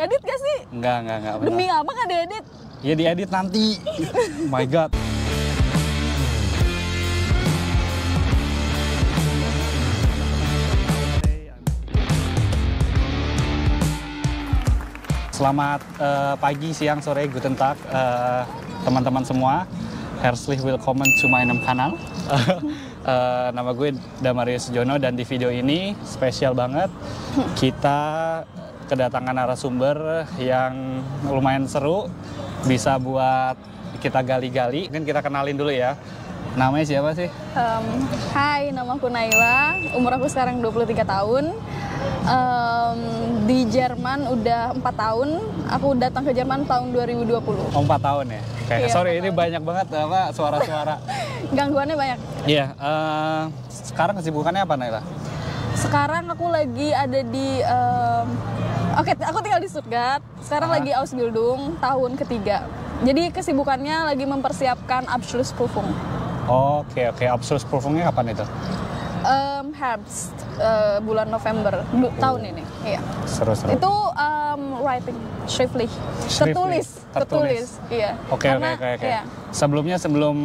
Edit gak sih? Enggak. Demi apa nggak diedit? Ya diedit nanti. Oh my god. Selamat pagi, siang, sore, guten tag teman-teman semua. Herzlich willkommen to my channel. Nama gue Damarius Jono dan di video ini spesial banget. Kita kedatangan narasumber yang lumayan seru, bisa buat kita gali-gali. Mungkin kita kenalin dulu ya. Namanya siapa sih? Hai, nama aku Naila. Umur aku sekarang 23 tahun. Di Jerman udah 4 tahun. Aku datang ke Jerman tahun 2020. Oh, 4 tahun ya? Kayak, Iya, sorry, ini banyak banget apa suara-suara. Gangguannya banyak. Iya, sekarang kesibukannya apa, Naila? Sekarang aku lagi ada di Oke, aku tinggal di Stuttgart. Sekarang lagi Ausbildung tahun ketiga. Jadi kesibukannya lagi mempersiapkan Abschlussprüfung. Oke. Abschlussprüfungnya kapan itu? Herbst, bulan November tahun ini. Iya. Seru. Itu writing, schriftlich. Tertulis. Iya. Oke. Iya. Sebelum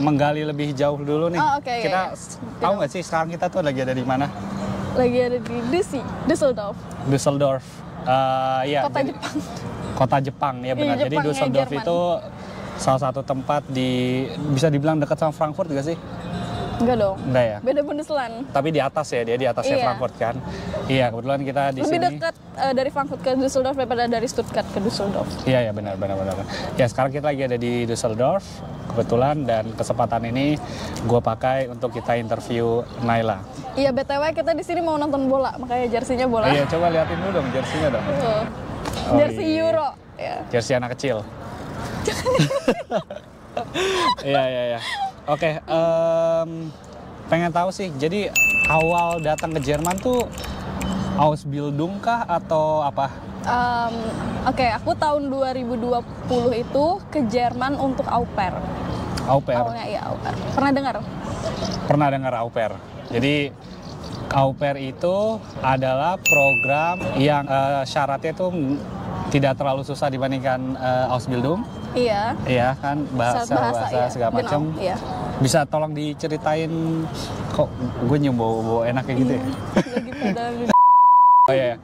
menggali lebih jauh dulu nih, kita tahu nggak sih sekarang kita tuh lagi ada di mana? Lagi ada di Düsseldorf. Iya. Kota Jepang. Kota Jepang, ya benar. Iya, jadi Jepangnya Düsseldorf Jerman. itu salah satu tempat bisa dibilang dekat sama Frankfurt nggak sih? Enggak dong. Enggak ya? Beda Bundesland. Tapi di atas ya, dia di atasnya Iya. Frankfurt kan? Iya, kebetulan kita di Lebih sini. dekat dari Frankfurt ke Düsseldorf daripada dari Stuttgart ke Düsseldorf. Iya, benar. Ya, sekarang kita lagi ada di Düsseldorf, kebetulan, dan kesempatan ini gue pakai untuk kita interview Naila. Iya, BTW kita di sini mau nonton bola, makanya jersinya bola. Iya, coba liatin dulu dong jersinya dong. Jersey Euro. Ya. Jersey anak kecil. Iya. Oke, pengen tahu sih, jadi awal datang ke Jerman tuh Ausbildung kah atau apa? Oke, aku tahun 2020 itu ke Jerman untuk au pair. Au pair? Awalnya iya au pair. Pernah dengar? Pernah dengar au pair. Jadi au pair itu adalah program yang syaratnya tuh tidak terlalu susah dibandingkan Ausbildung. Iya. Iya kan, bahasa iya. segala macam. Iya. Bisa tolong diceritain, kok gue nyium bau enaknya gitu ya? Lagi pada Oh iya.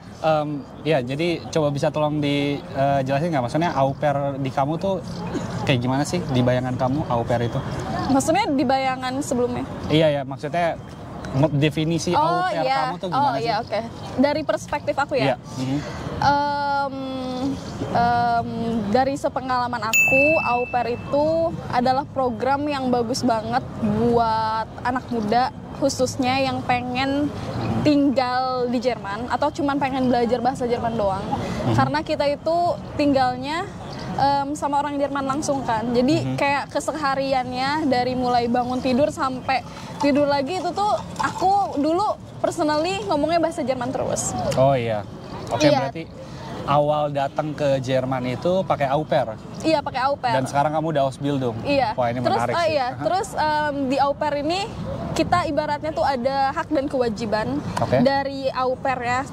Ya, jadi coba bisa tolong dijelasin nggak? Maksudnya au pair di kamu tuh kayak gimana sih di bayangan kamu au pair itu? Maksudnya di bayangan sebelumnya? Iya, maksudnya definisi au pair kamu tuh gimana sih? Oh iya, oke. Dari perspektif aku ya? Iya. Dari sepengalaman aku, au pair itu adalah program yang bagus banget buat anak muda, khususnya yang pengen tinggal di Jerman atau cuman pengen belajar bahasa Jerman doang. Karena kita itu tinggalnya sama orang Jerman langsung kan. Jadi kayak kesehariannya dari mulai bangun tidur sampai tidur lagi itu tuh aku dulu personally ngomongnya bahasa Jerman terus. Oh iya. Oke, Iya. berarti awal datang ke Jerman itu pakai au pair. Iya, pakai au pair. Dan sekarang kamu udah Ausbildung. Iya. Wah, ini terus, menarik sih. Iya. Terus di au pair ini kita ibaratnya tuh ada hak dan kewajiban dari au pairnya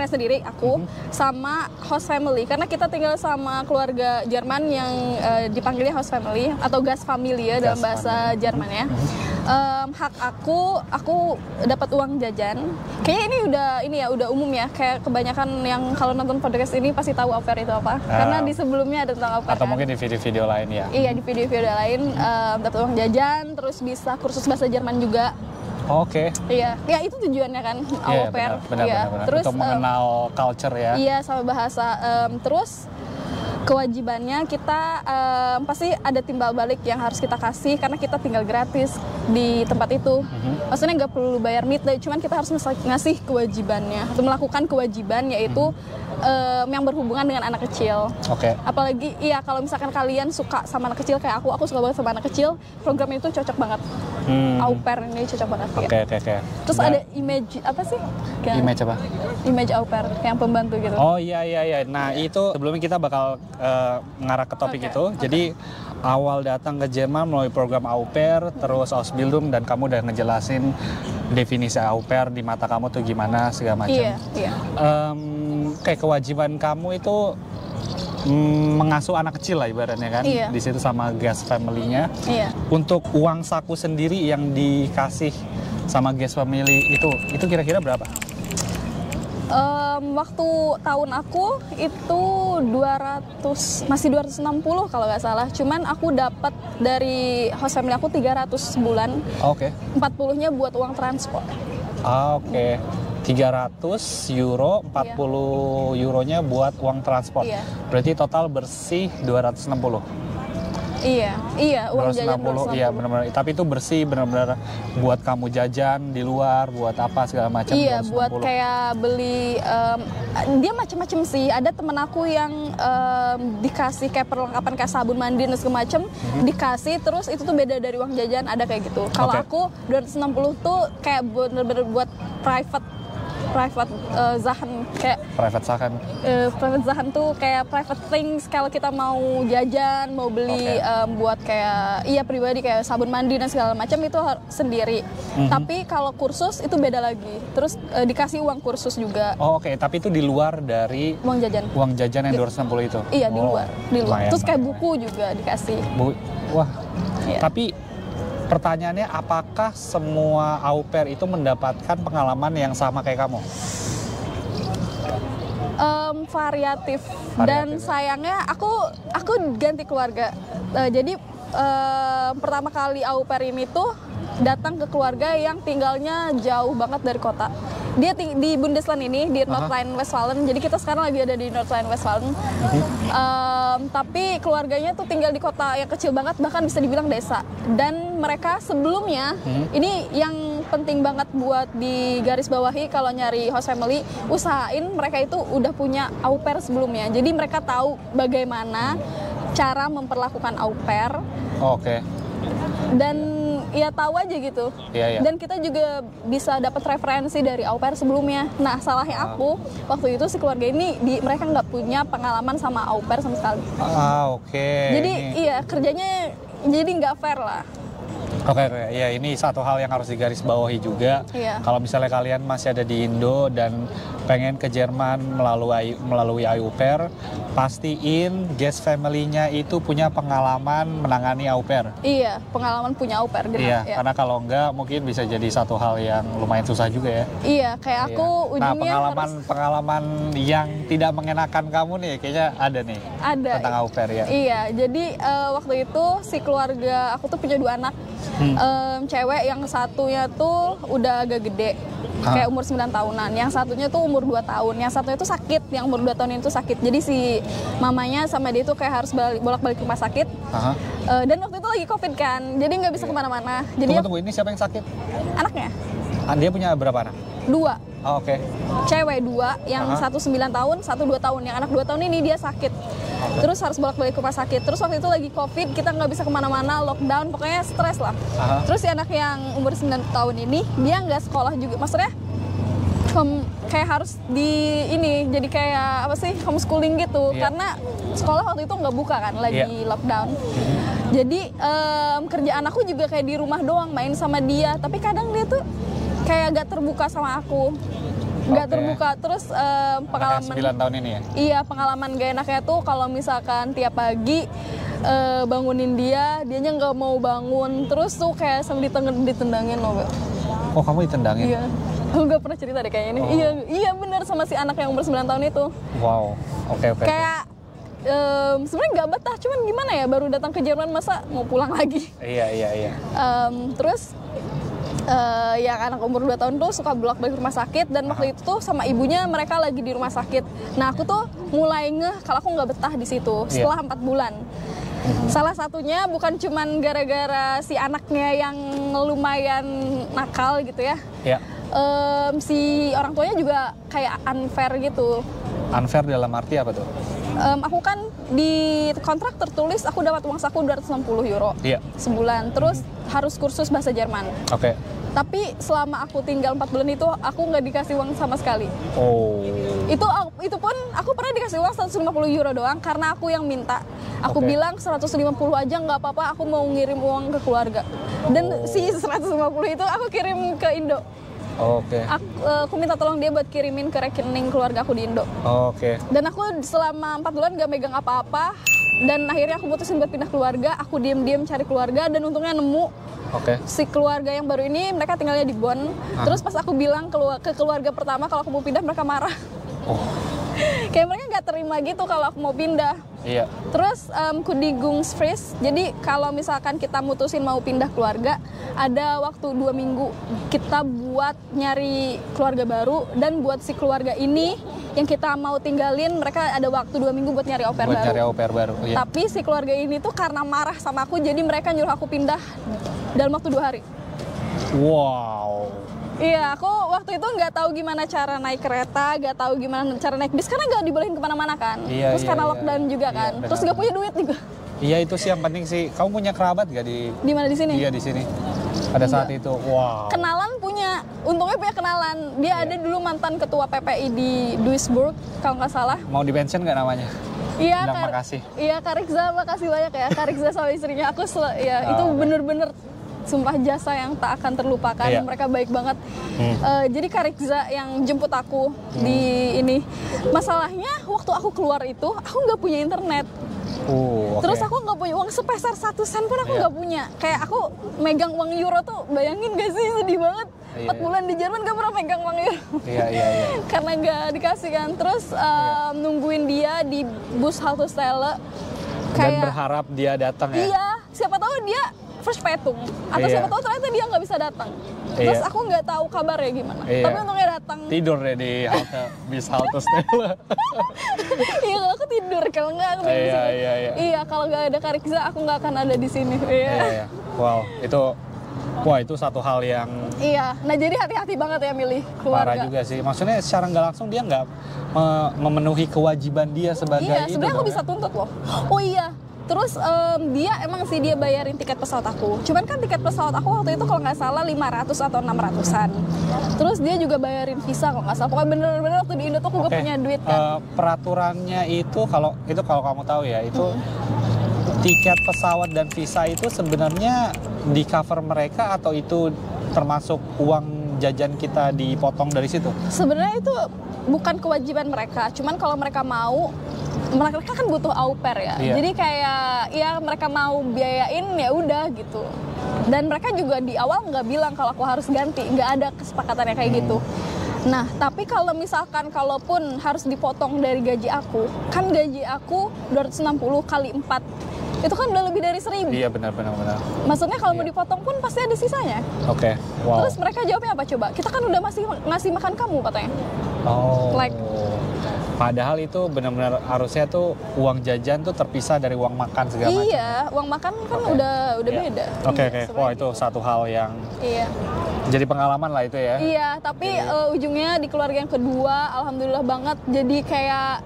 sendiri aku sama host family, karena kita tinggal sama keluarga Jerman yang dipanggilnya host family atau Gastfamilie dalam bahasa Jermannya. Hak aku dapat uang jajan. Kayaknya ini udah umum ya, kayak kebanyakan yang kalau nonton podcast ini pasti tahu au pair itu apa. Karena di sebelumnya ada tentang au pair. Atau mungkin di video-video lain ya. Iya, di video-video lain dapat uang jajan, terus bisa kursus bahasa Jerman juga. Oke. Iya, ya itu tujuannya kan au pair. Benar. Terus untuk mengenal culture ya. Iya, sama bahasa. Terus kewajibannya kita pasti ada timbal balik yang harus kita kasih karena kita tinggal gratis di tempat itu. Maksudnya nggak perlu bayar midday, cuman kita harus ngasih kewajibannya atau melakukan kewajiban, yaitu yang berhubungan dengan anak kecil. Oke. Apalagi kalau misalkan kalian suka sama anak kecil kayak aku suka banget sama anak kecil, program itu cocok banget. Au pair ini cocok banget. Oke. Terus ada image apa sih? Image apa? Image au pair yang pembantu gitu. Oh iya. Nah itu sebelumnya kita bakal mengarah ke topik itu. Jadi awal datang ke Jerman melalui program au pair, terus Ausbildung, dan kamu udah ngejelasin definisi au pair di mata kamu tuh gimana segala macam. Iya. kayak kewajiban kamu itu mengasuh anak kecil lah ibaratnya kan, di situ sama guest family-nya. Untuk uang saku sendiri yang dikasih sama guest family itu kira-kira berapa? Waktu tahun aku itu 260 kalau nggak salah. Cuman aku dapat dari host family aku 300 sebulan. 40-nya buat uang transport. 300 euro, 40 euronya buat uang transport. Berarti total bersih 260. Iya, uang jajan 260. Iya, benar-benar. Tapi itu bersih benar-benar buat kamu jajan di luar, buat apa segala macam. Iya, 260. Buat kayak beli dia macam-macam sih. Ada temen aku yang dikasih kayak perlengkapan kayak sabun mandi dan segala macam, dikasih terus itu tuh beda dari uang jajan, ada kayak gitu. Kalau aku 260 tuh kayak benar-benar buat private zahan, kayak private zahan tuh kayak private things kalau kita mau jajan, mau beli buat kayak pribadi kayak sabun mandi dan segala macam itu sendiri. Tapi kalau kursus itu beda lagi. Terus dikasih uang kursus juga. Tapi itu di luar dari uang jajan yang 260 itu. Iya, di luar. Terus kayak buku juga dikasih. Tapi pertanyaannya, apakah semua au pair itu mendapatkan pengalaman yang sama kayak kamu? Variatif. Dan sayangnya aku ganti keluarga. Jadi pertama kali au pair ini tuh datang ke keluarga yang tinggalnya jauh banget dari kota. Dia di Bundesland ini, di North Rhine-Westphalen. Jadi kita sekarang lagi ada di North Rhine-Westphalen. Tapi keluarganya tuh tinggal di kota yang kecil banget, bahkan bisa dibilang desa. Dan mereka sebelumnya, ini yang penting banget buat digaris bawahi kalau nyari host family, usahain mereka itu udah punya au pair sebelumnya. Jadi mereka tahu bagaimana cara memperlakukan au pair. Dan tahu aja gitu. Dan kita juga bisa dapat referensi dari au pair sebelumnya. Nah, salahnya aku waktu itu si keluarga ini mereka nggak punya pengalaman sama au pair sama sekali. Jadi kerjanya jadi nggak fair lah. Ya ini satu hal yang harus digaris bawahi juga. Kalau misalnya kalian masih ada di Indo dan pengen ke Jerman melalui au pair, pastiin guest family-nya itu punya pengalaman menangani au pair. Iya, pengalaman punya au pair. Karena kalau enggak mungkin bisa jadi satu hal yang lumayan susah juga ya. Iya, kayak aku ujungnya pengalaman yang tidak mengenakan kamu nih kayaknya ada nih. Ada. Tentang au pair ya. Iya, jadi waktu itu si keluarga aku tuh punya 2 anak. Cewek yang satunya tuh udah agak gede, kayak umur 9 tahunan. Yang satunya tuh umur 2 tahun. Yang satunya tuh sakit, yang umur 2 tahun itu sakit. Jadi si mamanya sama dia tuh kayak harus bolak-balik ke rumah sakit. Dan waktu itu lagi COVID kan, jadi nggak bisa kemana-mana. Jadi tunggu, ini siapa yang sakit? Anaknya. Dia punya berapa anak? 2. Cewek 2, yang satu 9 tahun, satu 2 tahun. Yang anak 2 tahun ini dia sakit. Terus harus bolak-balik ke rumah sakit. Terus waktu itu lagi COVID, kita nggak bisa kemana-mana, lockdown, pokoknya stres lah. Terus si anak yang umur 9 tahun ini, dia nggak sekolah juga. Maksudnya kayak harus jadi kayak apa sih, homeschooling gitu. Karena sekolah waktu itu nggak buka kan, lagi lockdown. Jadi kerjaan aku juga kayak di rumah doang, main sama dia. Tapi kadang dia tuh kayak gak terbuka sama aku. Gak terbuka. Terus pengalaman 9 tahun ini ya? Iya, pengalaman gak enaknya tuh kalau misalkan tiap pagi bangunin dianya nggak mau bangun. Terus tuh kayak sambil ditendangin loh. Kamu ditendangin? Iya. Aku gak pernah cerita deh kayaknya ini. Iya benar, sama si anak yang umur 9 tahun itu. Kayak sebenarnya nggak betah, cuman gimana ya, baru datang ke Jerman masa mau pulang lagi. Iya. Terus yang anak umur 2 tahun tuh suka bolak-balik rumah sakit, dan waktu itu tuh sama ibunya mereka lagi di rumah sakit. Nah, aku tuh mulai ngeh kalau aku nggak betah di situ setelah 4 bulan. Salah satunya bukan cuman gara-gara si anaknya yang lumayan nakal gitu ya. Si orang tuanya juga kayak unfair gitu. Unfair dalam arti apa tuh? Aku kan di kontrak tertulis aku dapat uang saku 260 euro sebulan. Terus harus kursus bahasa Jerman. Tapi selama aku tinggal 4 bulan itu aku nggak dikasih uang sama sekali. Itu pun aku pernah dikasih uang 150 euro doang karena aku yang minta. Aku bilang 150 aja nggak apa-apa, aku mau ngirim uang ke keluarga. Dan si 150 itu aku kirim ke Indo. Oke. Aku minta tolong dia buat kirimin ke rekening keluarga aku di Indo. Oke. Dan aku selama 4 bulan gak megang apa-apa. Dan akhirnya aku putusin buat pindah keluarga. Aku diem-diem cari keluarga dan untungnya nemu. Si keluarga yang baru ini mereka tinggalnya di Bonn. Terus pas aku bilang ke keluarga pertama kalau aku mau pindah, mereka marah. Kayak mereka nggak terima gitu kalau aku mau pindah. Iya. Terus Kundigungsfrist. Jadi kalau misalkan kita mutusin mau pindah keluarga, ada waktu 2 minggu kita buat nyari keluarga baru, dan buat si keluarga ini yang kita mau tinggalin, mereka ada waktu 2 minggu buat nyari au pair baru. Nyari au pair baru. Iya. Tapi si keluarga ini tuh karena marah sama aku, jadi mereka nyuruh aku pindah dalam waktu 2 hari. Wow. Iya, aku waktu itu nggak tahu gimana cara naik kereta, nggak tahu gimana cara naik bis, karena nggak dibolehin kemana-mana kan. Terus karena lockdown juga kan. Terus nggak punya duit juga. Iya, itu sih yang penting sih. Kamu punya kerabat nggak di mana di sini? Iya, di sini. Pada saat itu, wow. Kenalan punya, untungnya punya kenalan. Dia ada dulu mantan ketua PPI di Duisburg, kalau nggak salah. Mau di-mention nggak namanya? Iya, makasih. Iya, Kak Rikza, makasih banyak ya. Kak Rikza sama istrinya. Itu bener-bener sumpah jasa yang tak akan terlupakan. Mereka baik banget. Jadi Kak Rikza yang jemput aku di ini. Masalahnya waktu aku keluar itu, aku nggak punya internet. Terus aku nggak punya uang sepeser 1 sen pun aku nggak punya. Kayak aku megang uang euro tuh, bayangin gak sih, sedih banget. 4 bulan di Jerman gak pernah megang uang euro. Karena nggak dikasih kan. Terus nungguin dia di bus Haltestelle. Dan berharap dia datang ya? Iya, siapa tahu dia first petung. Atau siapa tahu ternyata dia nggak bisa datang. Terus aku nggak tahu kabarnya gimana. Tapi untungnya datang. Tidur deh di bis Haltestelle. Iya, kalau aku tidur, kalau nggak aku di sini. Iya, kalau nggak ada Kak Rikza, aku nggak akan ada di sini. Iya. Wow, itu satu hal yang... Iya, nah jadi hati-hati banget ya milih keluarga. Parah juga sih, maksudnya secara nggak langsung dia nggak memenuhi kewajiban dia sebagai itu. Iya, sebenarnya aku bisa tuntut loh. Oh iya, terus dia bayarin tiket pesawat aku. Cuman kan tiket pesawat aku waktu itu kalau nggak salah 500 atau 600-an. Terus dia juga bayarin visa kalau nggak salah. Pokoknya bener-bener waktu di Indo tuh aku nggak punya duit kan. Peraturannya itu kalau kamu tahu ya, itu tiket pesawat dan visa itu sebenarnya di cover mereka atau itu termasuk uang jajan kita dipotong dari situ? Sebenarnya itu bukan kewajiban mereka. Cuman kalau mereka mau, mereka kan butuh au pair ya. Jadi kayak ya mereka mau biayain ya udah gitu. Dan mereka juga di awal nggak bilang kalau aku harus ganti, nggak ada kesepakatannya kayak gitu. Nah, tapi kalau misalkan kalaupun harus dipotong dari gaji aku, kan gaji aku 260 kali 4. Itu kan udah lebih dari 1.000. Iya, benar. Maksudnya kalau mau dipotong pun pasti ada sisanya. Wow. Terus mereka jawabnya apa coba? Kita kan udah masih ngasih makan kamu katanya. Padahal itu benar-benar harusnya tuh uang jajan tuh terpisah dari uang makan segala macam. Iya, uang makan kan udah beda. Oke. Wah, itu satu hal yang jadi pengalaman lah itu ya. Iya, tapi ujungnya di keluarga yang kedua, alhamdulillah banget. Jadi kayak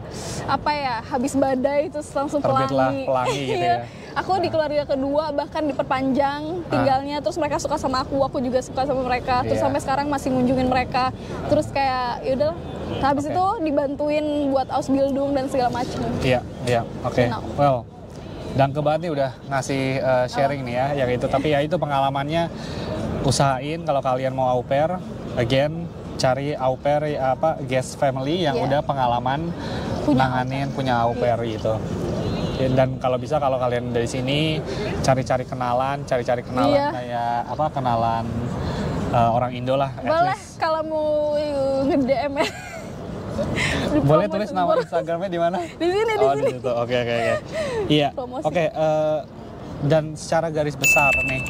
habis badai terus langsung pelangi gitu ya. Aku di keluarga kedua bahkan diperpanjang tinggalnya, terus mereka suka sama aku juga suka sama mereka. Terus sampai sekarang masih ngunjungin mereka. Terus kayak yaudah. Habis itu dibantuin buat Ausbildung dan segala macam. Iya. Oke. Well, danke banget nih udah ngasih sharing nih ya yang itu. Tapi ya itu pengalamannya, usahain kalau kalian mau au pair, again cari au pair guest family yang udah pengalaman nanganin punya au pair gitu. Dan kalau bisa kalau kalian dari sini cari-cari kenalan kayak kenalan orang Indo lah. Boleh kalau mau nge-DM ya. Boleh tulis nama Instagramnya di mana? Di sini. Di situ. Oke. Iya. Oke. Dan secara garis besar nih,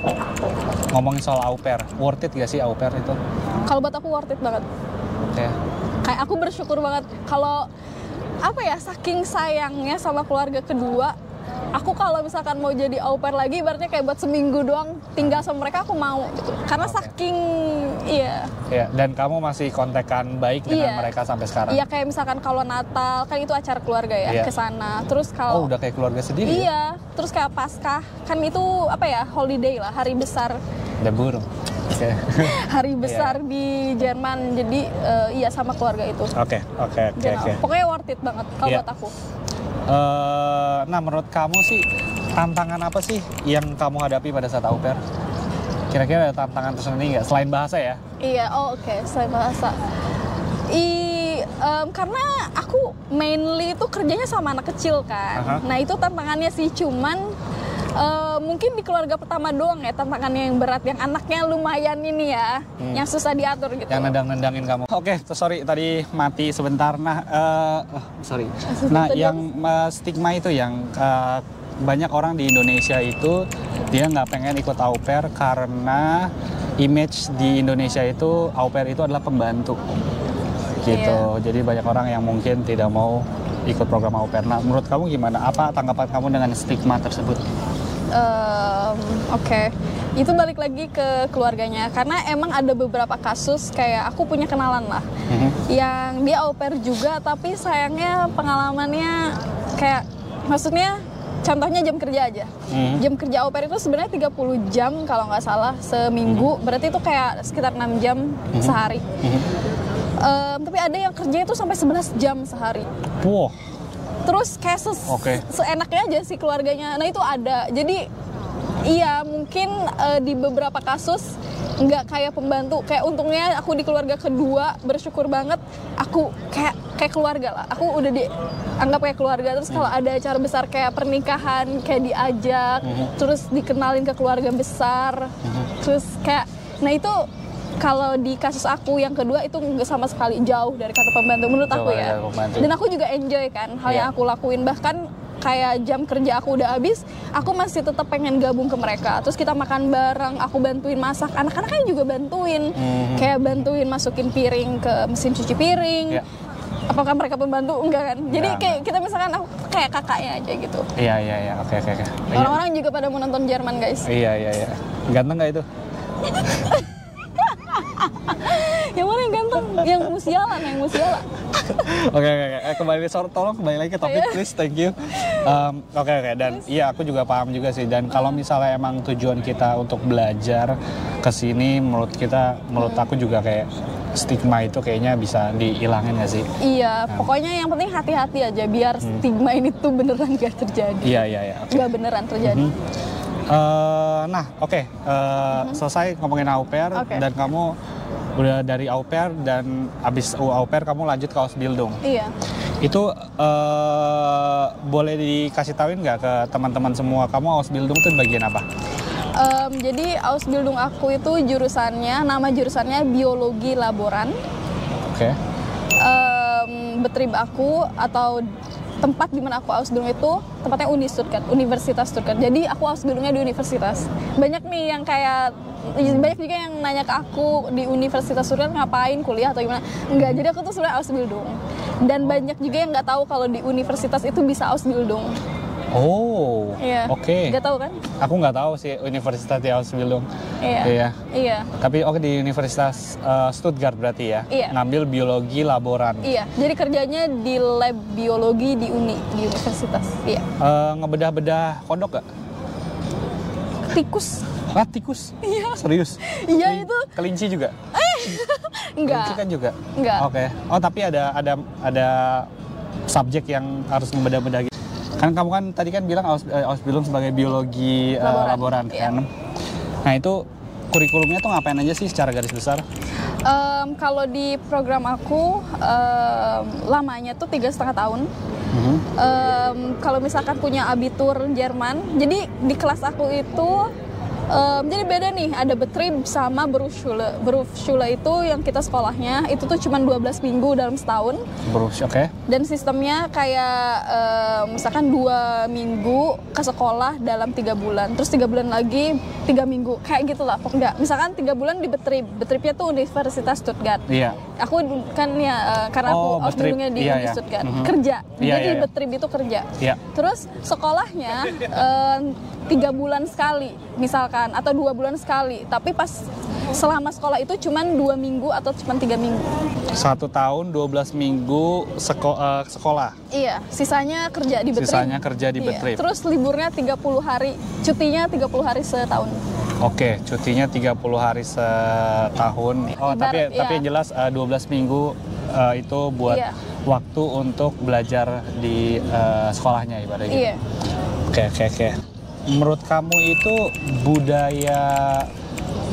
ngomongin soal au pair, worth it gak sih au pair itu? Kalau buat aku worth it banget. Kayak aku bersyukur banget kalau saking sayangnya sama keluarga kedua, aku kalau misalkan mau jadi au pair lagi, ibaratnya kayak buat seminggu doang tinggal sama mereka, aku mau gitu. Karena saking dan kamu masih kontekan baik dengan mereka sampai sekarang? Iya, kayak misalkan kalau Natal, kan itu acara keluarga ya, ke sana. Terus kalau udah kayak keluarga sendiri? Iya, terus kayak Paskah, kan itu holiday lah, hari besar. Udah burung. Hari besar di Jerman, jadi sama keluarga itu. Oke. Pokoknya worth it banget kalau buat aku. Nah, menurut kamu sih tantangan apa sih yang kamu hadapi pada saat au pair? kira-kira ada tantangan tersendiri nggak selain bahasa ya? Iya, oke, selain bahasa. Karena aku mainly itu kerjanya sama anak kecil kan. Nah itu tantangannya sih, cuman mungkin di keluarga pertama doang ya tantangannya yang berat, yang anaknya lumayan ini ya, yang susah diatur gitu. Yang nendang-nendangin kamu. Oke, sorry tadi mati sebentar. Nah, sorry. Nah, yang stigma itu yang banyak orang di Indonesia itu dia nggak pengen ikut au pair karena image di Indonesia itu au pair itu adalah pembantu. Gitu. Jadi banyak orang yang mungkin tidak mau ikut program au pair. Nah, menurut kamu gimana? Apa tanggapan kamu dengan stigma tersebut? Oke. Itu balik lagi ke keluarganya. Karena emang ada beberapa kasus kayak aku punya kenalan lah, yang dia au pair juga, tapi sayangnya pengalamannya kayak, maksudnya contohnya jam kerja aja. Jam kerja au pair itu sebenarnya 30 jam kalau nggak salah seminggu. Berarti itu kayak sekitar 6 jam sehari. Tapi ada yang kerja itu sampai 11 jam sehari. Wow. Terus kayak seenaknya aja sih keluarganya. Nah itu ada. Jadi iya mungkin di beberapa kasus nggak kayak pembantu. Kayak untungnya aku di keluarga kedua bersyukur banget. Aku kayak keluarga lah. Aku udah dianggap kayak keluarga. Terus kalau ada acara besar kayak pernikahan kayak diajak. Terus dikenalin ke keluarga besar. Terus kayak, nah itu kalau di kasus aku yang kedua itu nggak sama sekali, jauh dari kata pembantu menurut aku ya. Dan aku juga enjoy kan hal yang aku lakuin. Bahkan kayak jam kerja aku udah habis, aku masih tetap pengen gabung ke mereka. Terus kita makan bareng, aku bantuin masak. Anak-anaknya juga bantuin. Kayak bantuin masukin piring ke mesin cuci piring. Apakah mereka pembantu? Enggak kan? Jadi kayak kita misalkan aku kayak kakaknya aja gitu. Iya. Oke. Orang-orang juga pada mau nonton Jerman guys. Iya. Ganteng nggak itu? Yang mana yang ganteng? Yang musiala. Oke. Tolong kembali lagi ke topik, please. Thank you. Oke. Dan iya, aku juga paham juga sih. Dan kalau misalnya emang tujuan kita untuk belajar ke sini, menurut aku juga kayak stigma itu kayaknya bisa dihilangin nggak sih? Iya, pokoknya yang penting hati-hati aja biar stigma ini tuh beneran gak terjadi. Iya. Gak beneran terjadi. Selesai ngomongin au pair dan kamu udah dari au pair dan abis au pair kamu lanjut ke Ausbildung. Iya. Itu boleh dikasih tahuin nggak ke teman-teman semua, kamu Ausbildung itu bagian apa? Jadi Ausbildung aku itu nama jurusannya biologi laboran. Oke. Betrib aku atau tempat di mana aku Ausbildung itu tempatnya Universitas Stuttgart. Jadi aku Ausbildungnya di universitas. Banyak juga yang nanya ke aku di Universitas Stuttgart ngapain, kuliah atau gimana. Enggak, jadi aku tuh sebenarnya Ausbildung. Dan banyak juga yang nggak tahu kalau di universitas itu bisa Ausbildung. Oh, iya. Oke. Nggak tahu kan? Aku nggak tahu sih Universitas di Ausbildung. Iya. Tapi di Universitas Stuttgart berarti ya? Iya. Ngambil biologi laboran. Iya. Jadi kerjanya di lab biologi di universitas. Iya. Ngebedah-bedah kodok nggak? Tikus. Tikus? Iya. Serius? Iya itu. Kelinci juga? Enggak. Kelinci kan juga? Enggak. Oke. Oh tapi ada subjek yang harus ngebedah-bedah gitu. Kan kamu kan tadi kan bilang Ausbildung sebagai biologi laboran kan. Nah itu kurikulumnya tuh ngapain aja sih secara garis besar? Kalau di program aku lamanya tuh 3,5 tahun. Kalau misalkan punya abitur Jerman, jadi di kelas aku itu jadi beda nih, ada Betrieb sama Berufsschule. Berufsschule itu yang kita sekolahnya itu tuh cuma 12 minggu dalam setahun. Oke. Dan sistemnya kayak misalkan 2 minggu ke sekolah dalam 3 bulan, terus 3 bulan lagi 3 minggu, kayak gitulah. Pokoknya misalkan 3 bulan di Betrieb, Betriebnya tuh Universitas Stuttgart. Iya. Aku kan ya karena aku Ausbildungnya di Stuttgart, kerja. Jadi Betrieb itu kerja. Iya. Terus sekolahnya 3 bulan sekali misalkan, atau 2 bulan sekali, tapi pas selama sekolah itu cuma 2 minggu atau cuma 3 minggu. 1 tahun 12 minggu sekolah. Iya, sisanya kerja di Betrieb. Iya. Terus liburnya 30 hari, cutinya 30 hari setahun. Oke, cutinya 30 hari setahun. Tapi yang jelas 12 minggu itu buat waktu untuk belajar di sekolahnya ibaratnya. Iya. Oke. Menurut kamu itu budaya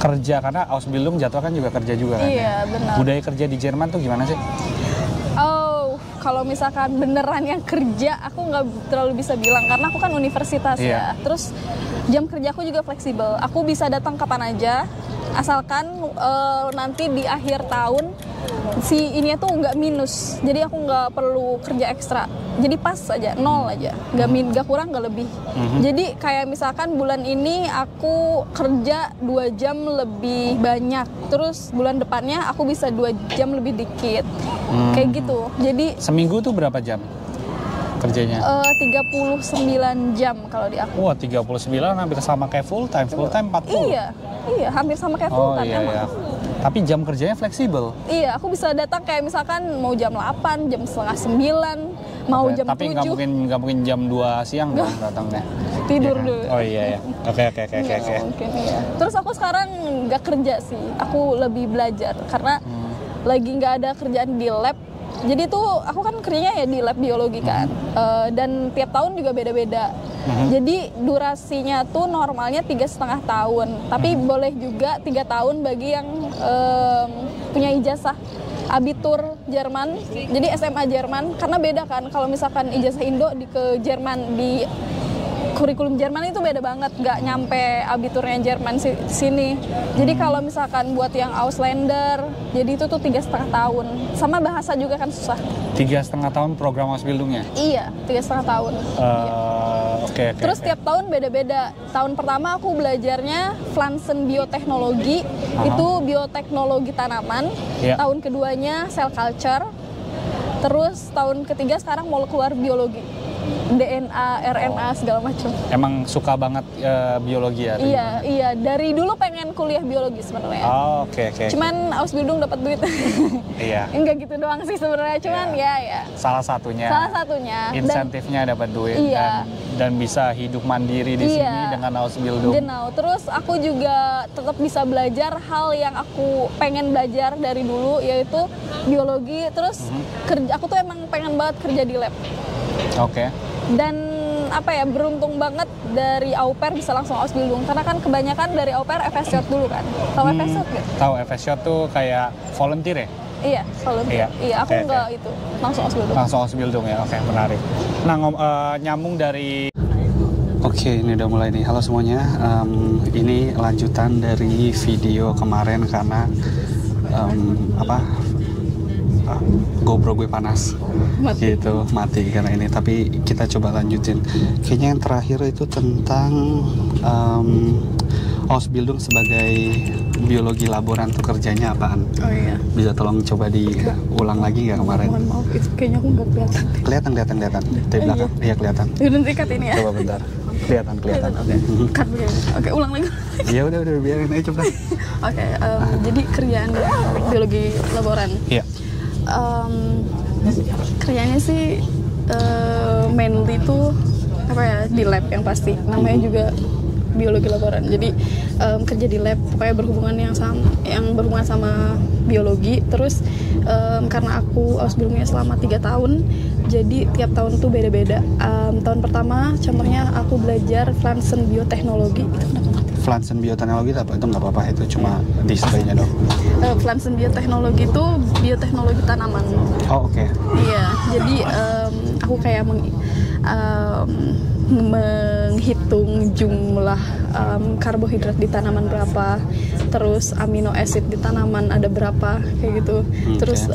kerja, karena Ausbildung jadwal kan juga kerja juga kan. Iya, benar. Budaya kerja di Jerman tuh gimana sih? Oh, kalau misalkan beneran yang kerja, aku nggak terlalu bisa bilang karena aku kan universitas ya. Terus jam kerja aku juga fleksibel. Aku bisa datang kapan aja, asalkan nanti di akhir tahun si ini tuh nggak minus. Jadi aku nggak perlu kerja ekstra. Jadi pas aja, 0 aja, nggak kurang nggak lebih. Jadi kayak misalkan bulan ini aku kerja 2 jam lebih banyak, terus bulan depannya aku bisa 2 jam lebih dikit, kayak gitu. Jadi seminggu tuh berapa jam kerjanya? 39 jam kalau di aku. Wah, 39 hampir sama kayak full time 40. Iya, hampir sama kayak full time emang. Iya. Tapi jam kerjanya fleksibel. Iya, aku bisa datang kayak misalkan mau jam 8, jam setengah 9, mau jam 7. Tapi nggak mungkin jam 2 siang dong datangnya. Tidur ya, dulu. Oh iya. Oke. Mungkin, iya. Terus aku sekarang nggak kerja sih, aku lebih belajar karena lagi nggak ada kerjaan di lab. Jadi tuh aku kan kerjanya ya di lab biologi kan, dan tiap tahun juga beda-beda. Jadi durasinya tuh normalnya 3,5 tahun, tapi boleh juga 3 tahun bagi yang punya ijazah abitur Jerman, jadi SMA Jerman, karena beda kan kalau misalkan ijazah Indo ke Jerman di kurikulum Jerman itu beda banget, nggak nyampe abiturnya Jerman sini. Jadi kalau misalkan buat yang Ausländer, jadi itu tuh 3,5 tahun. Sama bahasa juga kan susah. 3,5 tahun program Ausbildungnya? Iya, 3,5 tahun. Oke. Terus tiap tahun beda-beda. Tahun pertama aku belajarnya Pflanzen Bioteknologi, itu bioteknologi tanaman. Tahun keduanya cell culture. Terus tahun ketiga sekarang molekular biologi. DNA, RNA segala macam. Emang suka banget biologi ya? Iya. Dari dulu pengen kuliah biologi sebenarnya. Oke. Cuman Ausbildung dapat duit. Iya. Enggak gitu doang sih sebenarnya. Cuman ya. Salah satunya. Insentifnya dapat duit dan bisa hidup mandiri di sini dengan Ausbildung. Genau. Terus aku juga tetap bisa belajar hal yang aku pengen belajar dari dulu, yaitu biologi. Terus aku tuh emang pengen banget kerja di lab. Oke. Dan beruntung banget dari au pair bisa langsung Ausbildung, karena kan kebanyakan dari au pair FSJ dulu kan. Tahu FSJ nggak? Tahu, FSJ tuh kayak volunteer ya? Iya, volunteer. Iya, aku nggak itu, langsung Ausbildung. Langsung Ausbildung ya, oke, menarik. Nah, nyambung dari... Oke, ini udah mulai nih. Halo semuanya, ini lanjutan dari video kemarin karena GoPro gue panas, mati karena ini. Tapi kita coba lanjutin. Kayaknya yang terakhir itu tentang Ausbildung sebagai biologi laboran tuh kerjanya apaan? Oh iya. Bisa tolong coba diulang lagi nggak kemarin? Mohon maaf, itu kayaknya aku nggak kelihatan. Kelihatan. Dari belakang, iya kelihatan. Nanti cut ini ya. Coba bentar. Kelihatan. Cut begini. Oke, ulang lagi. Ya udah biarin aja coba. Oke, jadi kerjaan biologi laboran. Iya. Kerjanya sih mainly tuh di lab yang pasti, namanya juga biologi laboran. Jadi kerja di lab pokoknya berhubungan sama biologi. Terus karena aku Ausbildungnya selama 3 tahun, jadi tiap tahun tuh beda-beda. Tahun pertama contohnya aku belajar Pflanzen Bioteknologi. Itu kenapa mati? Pflanzen Bioteknologi itu nggak apa-apa, itu cuma displaynya dong. Pflanzen Bioteknologi itu bioteknologi tanaman. Oh oke. Iya, jadi aku kayak menghitung jumlah karbohidrat di tanaman berapa, terus amino acid di tanaman ada berapa, kayak gitu. Terus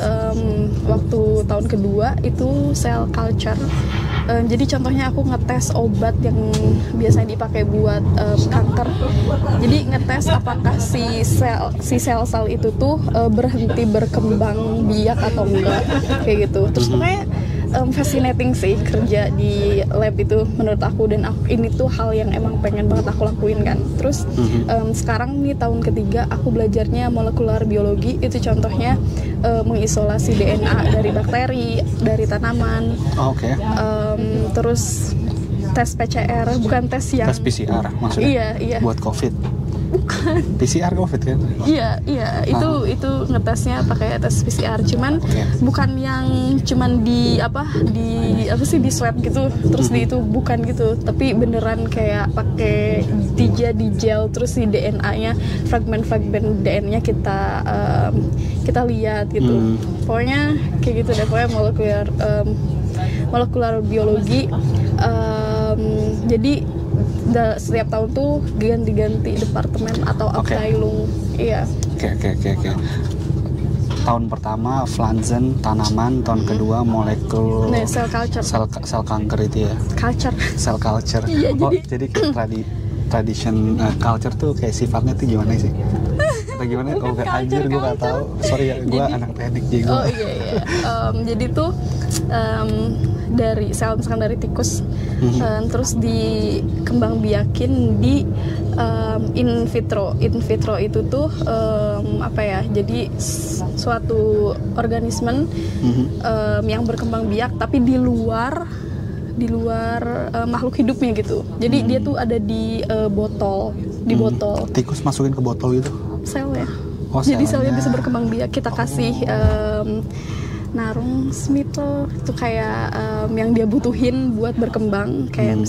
waktu tahun kedua itu cell culture. Jadi contohnya aku ngetes obat yang biasanya dipakai buat kanker. Jadi ngetes apakah si sel-sel itu tuh berhenti berkembang biak atau enggak, kayak gitu. Terus pokoknya fascinating sih kerja di lab itu menurut aku, dan ini tuh hal yang emang pengen banget aku lakuin kan. Terus sekarang nih tahun ketiga aku belajarnya molekular biologi. Itu contohnya mengisolasi DNA dari bakteri, dari tanaman. Oke. Terus tes PCR, bukan tes yang... Tes PCR maksudnya? Iya. Buat COVID? Bukan. PCR COVID kan? Iya, itu ngetesnya pakai tes PCR, cuman bukan yang cuman di di swab gitu, terus di itu bukan gitu, tapi beneran kayak pakai di gel, terus di DNA-nya, fragmen DNA-nya kita lihat gitu. Pokoknya kayak gitu deh, pokoknya molekular biologi. Jadi setiap tahun tuh ganti-ganti departemen atau Abteilung. Iya. Oke. Tahun pertama Pflanzen, tanaman, tahun kedua molekul cell culture. Sel kanker itu ya. Cell culture. Iya, jadi tradition culture tuh kayak sifatnya tuh gimana sih? Atau gimana? Anjir gue gak tahu. Sorry ya, gue anak teknik jadi. Oh iya. Jadi tuh dari sel, misalkan dari tikus, terus dikembang biakin di in vitro itu tuh jadi suatu organisme yang berkembang biak tapi di luar makhluk hidupnya gitu. Jadi dia tuh ada di botol. Tikus masukin ke botol gitu? Selnya. Jadi selnya bisa berkembang biak. Kita kasih narung smito itu kayak yang dia butuhin buat berkembang kayak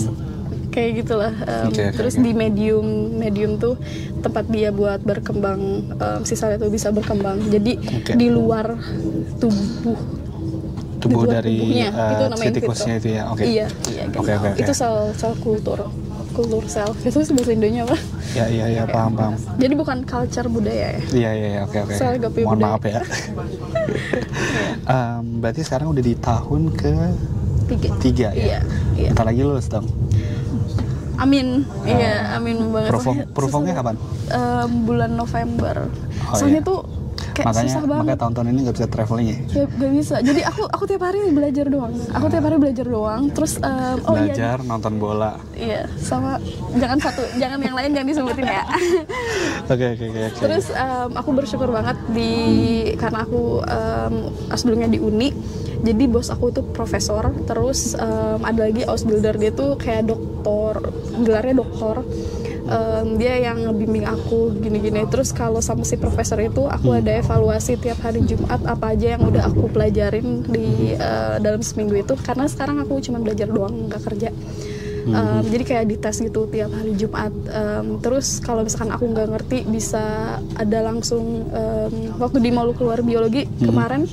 gitulah. Terus di medium tuh tempat dia buat berkembang, sisanya tuh bisa berkembang. Jadi di luar tubuh dari itu namanya tikusnya itu ya. Iya gitu. Itu sel kultur sel. Itu bahasa Indonya apa? Iya, paham. Jadi bukan culture budaya ya? Iya, oke. Sel gapi Mohon budaya. maaf ya. Berarti sekarang udah di tahun ke-3 ya? Iya. Ntar lagi lulus dong? Amin. Iya, amin banget. Performnya kapan? Bulan November. Soalnya tuh kayak susah banget. Makanya tahun-tahun ini gak bisa traveling ya? Gak bisa. Jadi aku tiap hari belajar doang. Terus belajar, nonton bola. Iya, sama jangan yang lain jangan disebutin ya. Oke. Terus aku bersyukur banget karena aku S2-nya di Uni. Jadi bos aku tuh profesor, terus ada lagi Ausbilder, dia tuh kayak doktor, gelarnya doktor. Dia yang ngebimbing aku gini-gini. Terus kalau sama si profesor itu aku ada evaluasi tiap hari Jumat apa aja yang udah aku pelajarin di dalam seminggu itu, karena sekarang aku cuma belajar doang, nggak kerja. Jadi kayak dites gitu tiap hari Jumat. Terus kalau misalkan aku nggak ngerti bisa ada langsung waktu di molekular biologi kemarin.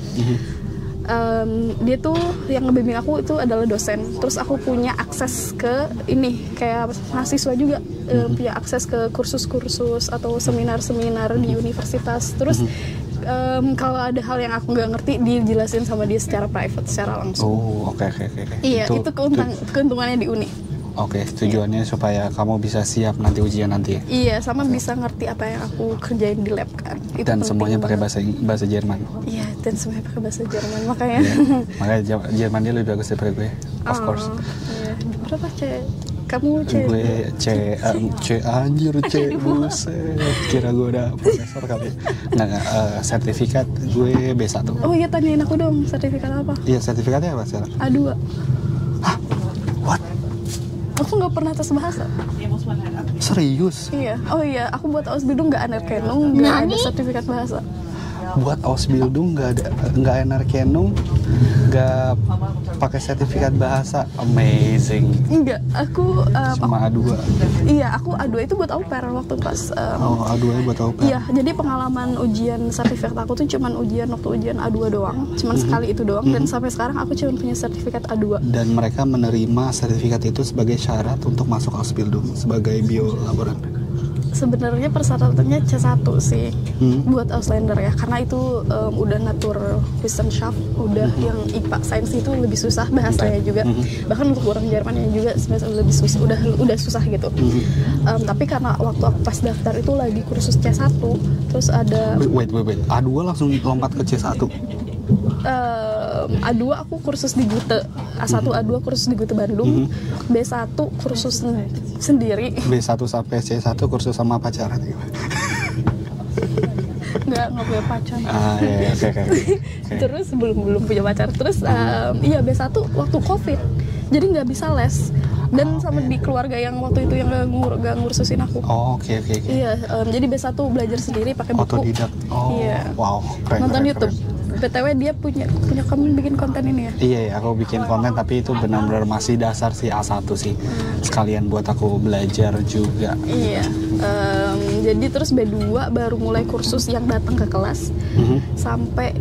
Dia tuh yang ngebimbing aku itu adalah dosen. Terus aku punya akses ke ini kayak mahasiswa juga, punya akses ke kursus-kursus atau seminar-seminar di universitas. Terus kalau ada hal yang aku nggak ngerti dijelasin sama dia secara private, secara langsung. Oke. Iya, itu keuntungannya di Uni. Oke, tujuannya supaya kamu bisa siap nanti ujian nanti. Iya, sama bisa ngerti apa yang aku kerjain di lab kan. Itu dan semuanya pakai bahasa Jerman. Iya, dan semuanya pakai bahasa Jerman, makanya. Makanya Jerman dia lebih bagus daripada gue, of course. Iya. Berapa kamu Gue anjir buset. Kira gue udah profesor kali. Nggak, sertifikat gue B1. Oh iya, tanyain aku dong, sertifikat apa? Iya, sertifikatnya apa sekarang? A2. Hah? What? Aku nggak pernah tes bahasa. Serius? Iya. Oh iya, aku buat Ausbildung nggak anerkennung, nggak ada sertifikat bahasa. Buat Ausbildung nggak anerkennung, nggak pakai sertifikat bahasa. Amazing. Enggak, aku cuma A2. Iya, aku A2 itu buat au pair waktu pas. A2 buat au pair. Iya, jadi pengalaman ujian sertifikat aku tuh cuman waktu ujian A2 doang, cuman sekali itu doang, dan sampai sekarang aku cuma punya sertifikat A2. Dan mereka menerima sertifikat itu sebagai syarat untuk masuk Ausbildung sebagai biolaboran. Sebenarnya persyaratannya C1 sih buat Ausländer ya, karena itu udah Naturwissenschaft, udah yang IPA Sains itu lebih susah bahasanya juga. Bahkan untuk orang Jermannya juga sebenarnya lebih susah, udah susah gitu. Tapi karena waktu aku pas daftar itu lagi kursus C1, terus ada wait, A2 langsung lompat ke C1. A2 aku kursus di Gute, A1 A2 kursus di Gute Bandung, B1 kursus sendiri. B1 sampai C1 kursus sama pacaran. Nggak punya pacar. Iya, oke. Terus belum punya pacar. Terus iya B1 waktu COVID, jadi nggak bisa les. Dan sama di keluarga yang waktu itu yang gak ngurusin aku. Oh, oke. Iya, jadi B1 belajar sendiri pakai buku. Otodidak. Oh, iya. Wow, keren. Nonton keren, YouTube. Keren. BTW dia punya kamu bikin konten ini ya? Iya, aku bikin konten tapi itu benar-benar masih dasar sih, A1 sih. Sekalian buat aku belajar juga. Iya. Jadi terus B2 baru mulai kursus yang datang ke kelas sampai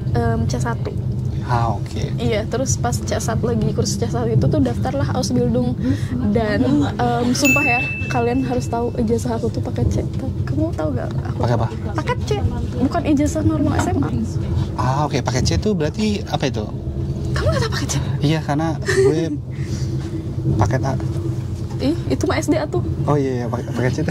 C1. Oke. Iya, terus pas C1 lagi kursus C1 itu tuh daftarlah Ausbildung dan sumpah ya, kalian harus tahu ijazah aku tuh pakai C. Kamu tahu gak? Pakai apa? Pakai C, bukan ijazah normal SMA. Oke. Pakai C itu berarti apa itu? Kamu gak tahu pakai C? Iya, karena gue paket A. Itu mah SD atuh. Oh iya, pakai C itu.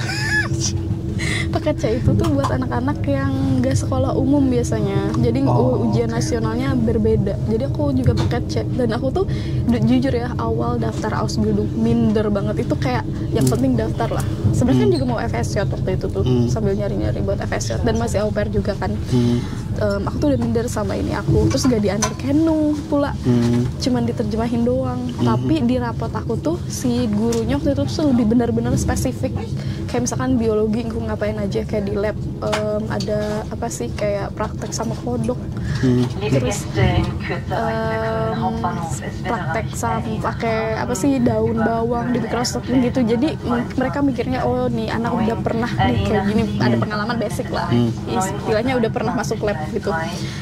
Paket C itu tuh buat anak-anak yang gak sekolah umum biasanya. Jadi ujian nasionalnya berbeda. Jadi aku juga paket C. Dan aku tuh jujur ya, awal daftar Ausbildung minder banget. Itu kayak yang penting daftar lah. Sebenarnya kan juga mau FSJ waktu itu tuh, sambil nyari-nyari buat FSJ. Dan masih au pair juga kan. Aku tuh udah minder sama ini aku. Terus gak dianerkenu pula. Cuman diterjemahin doang. Tapi di rapot aku tuh si gurunya waktu itu tuh lebih benar-benar spesifik. Kayak misalkan biologi aku ngapain aja, kayak di lab ada apa sih, kayak praktek sama kodok. Terus praktek sama pakai apa sih, daun bawang di microscope gitu. Jadi mereka mikirnya oh nih anak udah pernah nih kayak gini, ada pengalaman basic lah. Istilahnya udah pernah masuk lab gitu.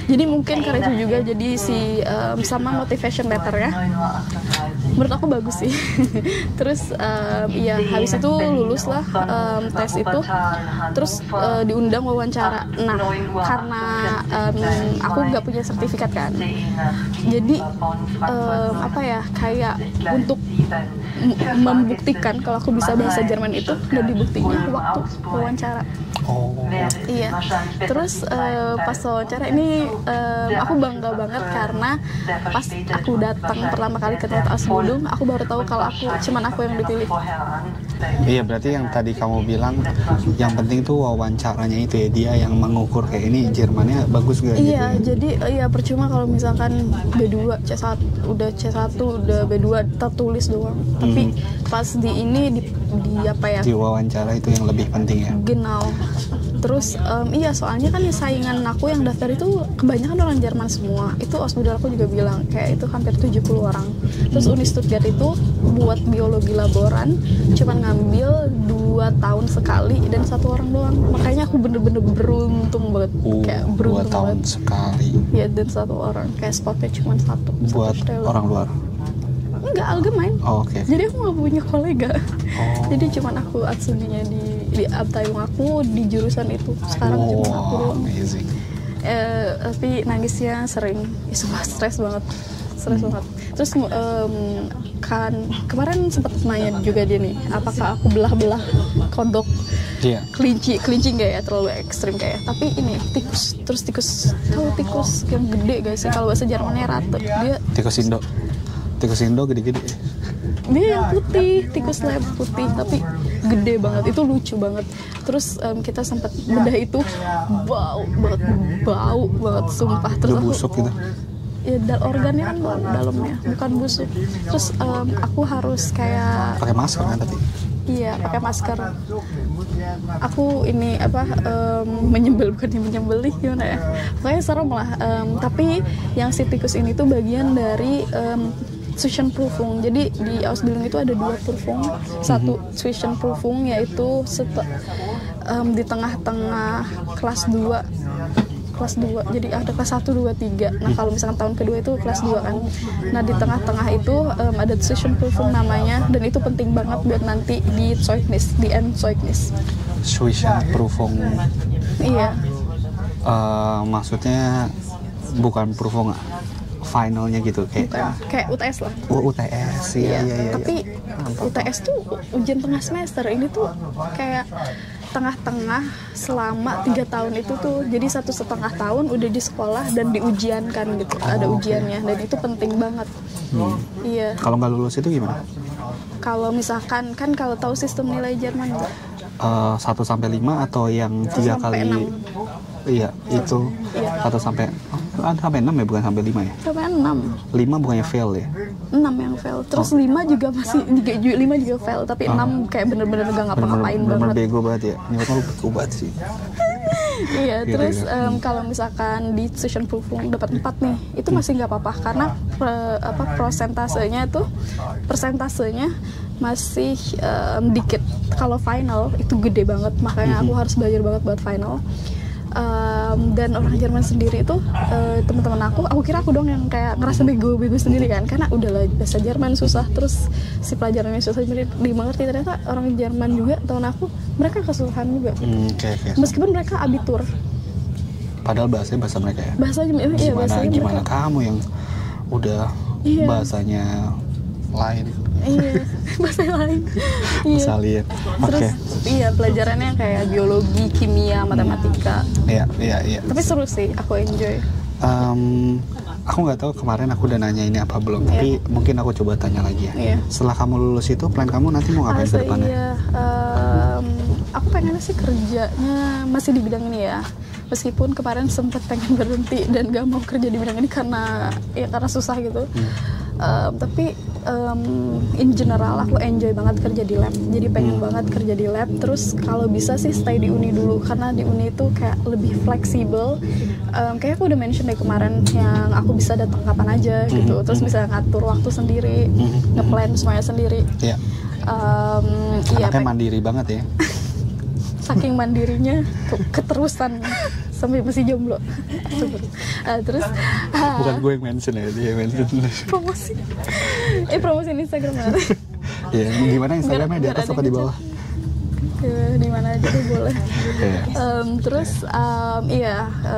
Jadi mungkin karena itu juga jadi si sama motivation letter ya. Menurut aku bagus sih. Terus ya habis itu lulus lah tes itu. Terus diundang wawancara. Nah, karena aku nggak punya sertifikat kan. Jadi apa ya, kayak untuk membuktikan kalau aku bisa bahasa Jerman itu udah dibuktinya waktu wawancara. Iya. Terus pas wawancara ini aku bangga banget karena pas aku datang pertama kali ke tempat Ausbildung, aku baru tahu kalau cuman aku yang dipilih. Iya, berarti yang tadi kamu bilang yang penting tuh wawancaranya itu ya, dia yang mengukur kayak ini Jermannya bagus gak? Iya, gitu. jadi iya percuma kalau misalkan B2, C1, udah B2 tertulis doang. Tapi pas di ini di apa ya? Di wawancara itu yang lebih penting ya. Genau. Terus iya soalnya kan saingan aku yang daftar itu kebanyakan orang Jerman semua. Itu Ausbildung aku juga bilang kayak itu hampir 70 orang. Terus Uni Stuttgart itu buat biologi laboran cuman ngambil 2 tahun sekali dan 1 orang doang. Makanya aku bener-bener beruntung banget. Kayak beruntung 2 tahun banget sekali. Iya, dan 1 orang. Kayak spotnya cuma 1. Buat orang luar? Enggak, allgemein. Oke. Jadi aku nggak punya kolega. Jadi cuman aku Atsuginya di Abteilung aku di jurusan itu. Sekarang cuma aku doang. Amazing. Tapi nangisnya sering. Sumpah stres banget. Banget. Terus kan kemarin sempat nanya juga dia nih, apakah aku belah-belah kodok? Iya. Kelinci nggak ya, terlalu ekstrim kayak. Tapi ini tikus. Terus tikus, tahu tikus yang gede gak sih? Kalau bahasa Jermannya rate. Dia Tikus Indo gede-gede. Dia yang putih, tikus lab putih tapi gede banget, itu lucu banget. Terus kita sempat bedah itu, bau banget sumpah. Terus udah busuk gitu. Ya organnya kan dalamnya, bukan busuk. Terus aku harus kayak pakai masker kan tadi? Iya, pakai masker. Aku ini apa menyembelih gimana ya? Pokoknya serem lah. Tapi yang si tikus ini tuh bagian dari Zwischenprüfung. Jadi di Ausbildung itu ada 2 Prüfung. Satu Zwischenprüfung yaitu di tengah-tengah kelas 2. Jadi ada kelas 1, 2, 3. Nah, kalau misalkan tahun kedua itu kelas 2 kan. Nah, di tengah-tengah itu ada Zwischenprüfung namanya, dan itu penting banget buat nanti di Zeugnis, di Endzeugnis. Zwischenprüfung. Iya. Maksudnya bukan Prüfung finalnya gitu kayak UTS lah. UTS iya. Tapi UTS tuh ujian tengah semester, ini tuh kayak tengah-tengah selama 3 tahun itu tuh, jadi 1,5 tahun udah di sekolah dan diujiankan gitu. Ada ujiannya dan itu penting banget. Iya. Kalau nggak lulus itu gimana? Kalau misalkan kan kalau tahu sistem nilai Jerman nggak? 1-5 atau yang 3 kali? 6. Iya, itu 1 sampai 6 ya, bukan sampai 5 ya? Sampai 6. 5 bukannya fail ya? 6 yang fail. Terus 5 juga masih 5 juga fail, tapi 6 kayak bener-bener gak ngapa-ngapain banget. Bener-bener bego banget ya. Nyebutnya lu bego banget sih. Iya, terus kalau misalkan di Susan Pufung dapat 4 nih, itu masih nggak apa-apa karena persentasenya masih dikit. Kalau final itu gede banget, makanya aku harus belajar banget buat final. Dan orang Jerman sendiri itu teman-teman aku kira aku dong yang kayak ngerasa bego sendiri kan, karena udahlah bahasa Jerman susah, terus si pelajarannya susah dimengerti. Ternyata orang Jerman juga teman aku, mereka kesusahan juga. Meskipun mereka abitur, padahal bahasanya bahasa mereka ya. Gimana mereka. Kamu yang udah bahasanya lain. Iya, bahasa lain. Bahasa lain. Terus pelajarannya kayak biologi, kimia, matematika. Iya. Tapi seru sih, aku enjoy. Aku nggak tahu kemarin aku udah nanya ini apa belum, tapi mungkin aku coba tanya lagi ya. Setelah kamu lulus itu, plan kamu nanti mau ngapain ke depannya? Aku pengen sih kerjanya masih di bidang ini ya. Meskipun kemarin sempat pengen berhenti dan gak mau kerja di bidang ini karena susah gitu. Tapi in general aku enjoy banget kerja di lab. Jadi pengen banget kerja di lab. Terus kalau bisa sih stay di uni dulu, karena di uni itu kayak lebih fleksibel. Kayak aku udah mention deh kemarin, yang aku bisa datang kapan aja gitu. Terus bisa ngatur waktu sendiri, ngeplan semuanya sendiri. Anaknya mandiri banget ya. Saking mandirinya, keterusan sampai masih jomblo. Terus bukan gue yang mention ya, dia yang mention. Promosi Instagram mana? Ya, gimana Instagramnya, di atas apa di bawah? Di mana aja tuh boleh. Terus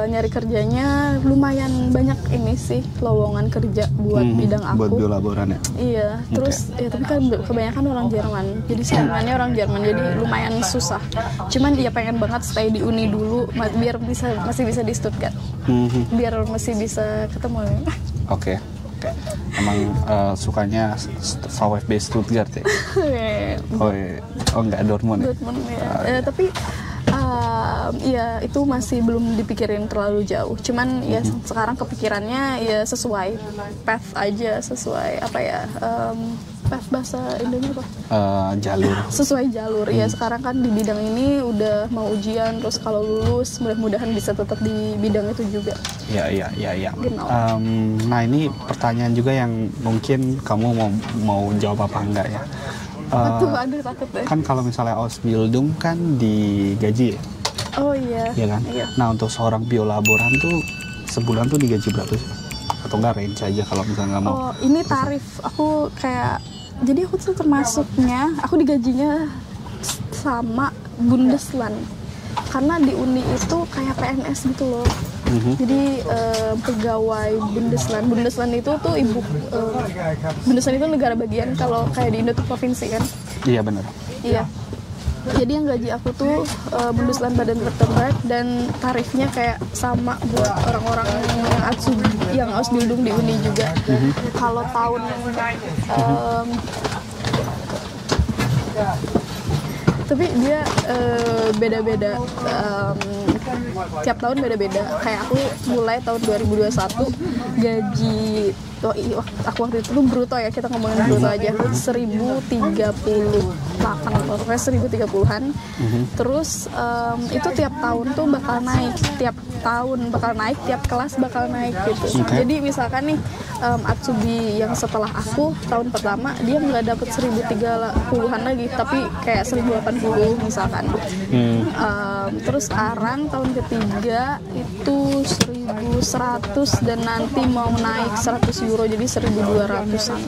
nyari kerjanya lumayan banyak ini sih, lowongan kerja buat bidang aku. Buat biolaboran ya? Iya, terus tapi kan kebanyakan orang Jerman, jadi saingannya orang Jerman, jadi lumayan susah. Cuman pengen banget stay di uni dulu, biar masih bisa di Stuttgart, biar masih bisa ketemu. Oke. Emang sukanya VfB Stuttgart ya? Enggak, Dortmund ya? Tapi itu masih belum dipikirin terlalu jauh. Cuman sekarang kepikirannya sesuai path aja, sesuai path bahasa Indonesia apa? Jalur. Sesuai jalur. Ya sekarang kan di bidang ini udah mau ujian, terus kalau lulus mudah-mudahan bisa tetap di bidang itu juga. Iya. Genau. Nah ini pertanyaan juga yang mungkin kamu mau jawab apa enggak ya? Aduh takut deh. Kan kalau misalnya Ausbildung kan digaji ya? Oh iya. Iya kan? Iya. Nah untuk seorang biolaboran tuh sebulan tuh digaji berapa sih? Atau enggak range aja kalau misalnya nggak mau? Oh ini tarif. Aku kayak, jadi aku tuh termasuknya, aku digajinya sama Bundesland. Karena di uni itu kayak PNS gitu loh. Jadi pegawai Bundesland. Bundesland itu tuh Bundesland itu negara bagian, kalau kayak di Indo tuh provinsi kan? Iya benar. Iya. Jadi yang gaji aku tuh Bundesland Baden-Württemberg, dan tarifnya kayak sama buat orang-orang yang Ausbildung di uni juga. Kalau tahun tapi dia beda-beda, tiap tahun beda-beda. Kayak aku mulai tahun 2021 gaji aku waktu itu tuh bruto ya, kita ngomongin bruto aja, 1038, pokoknya 1030-an. Terus itu tiap tahun tuh bakal naik, tiap kelas bakal naik gitu. Jadi misalkan nih Atsubi yang setelah aku tahun pertama dia nggak dapet 1030-an lagi, tapi kayak 1080 misalkan. Terus sekarang tahun ketiga itu 1100, dan nanti mau naik 100 euro jadi 1200-an.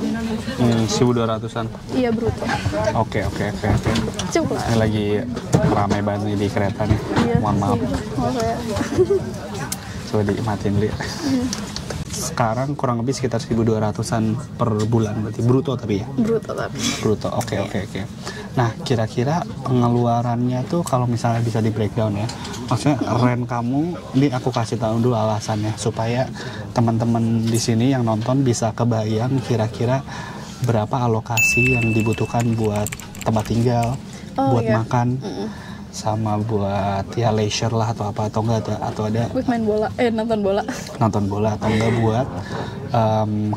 1200-an? Iya bruto. Oke. Cukup lah. Ini lagi ramai banget nih di kereta nih. Iya, mohon maaf. Ya. Coba dimatiin dulu ya. Sekarang kurang lebih sekitar 1200-an per bulan berarti, bruto tapi ya? Bruto, oke. Nah kira-kira pengeluarannya tuh kalau misalnya bisa di breakdown ya, maksudnya rent kamu, ini aku kasih tahu dulu alasannya supaya teman-teman di sini yang nonton bisa kebayang kira-kira berapa alokasi yang dibutuhkan buat tempat tinggal, buat makan, sama buat ya leisure lah atau apa, atau enggak ada buat main bola, nonton bola atau enggak buat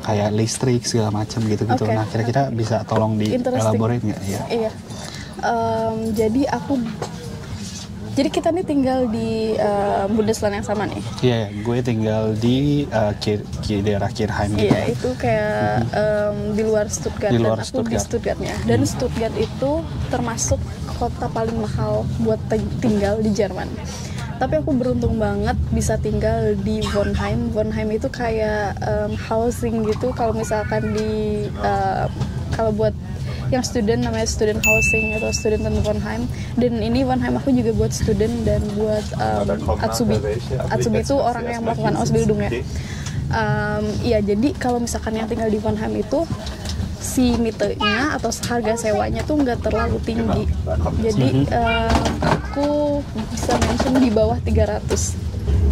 kayak listrik segala macam gitu-gitu. Nah kira-kira bisa tolong di elaborate nggak ya? Iya. Jadi kita nih tinggal di Bundesland yang sama nih. Iya, gue tinggal di daerah Kirchheim gitu. Iya, itu kayak di luar Stuttgart, dan aku di Stuttgartnya. Dan Stuttgart itu termasuk kota paling mahal buat tinggal di Jerman. Tapi aku beruntung banget bisa tinggal di Wohnheim. Wohnheim itu kayak housing gitu. Kalau misalkan kalau buat yang student namanya student housing atau student Wohnheim. Dan ini Wohnheim aku juga buat student dan buat Atsubi. Atsubi itu orang yang melakukan Ausbildung ya. Iya, jadi kalau misalkan yang tinggal di Wohnheim itu si mitenya atau harga sewanya tuh nggak terlalu tinggi. Jadi aku bisa mention di bawah 300.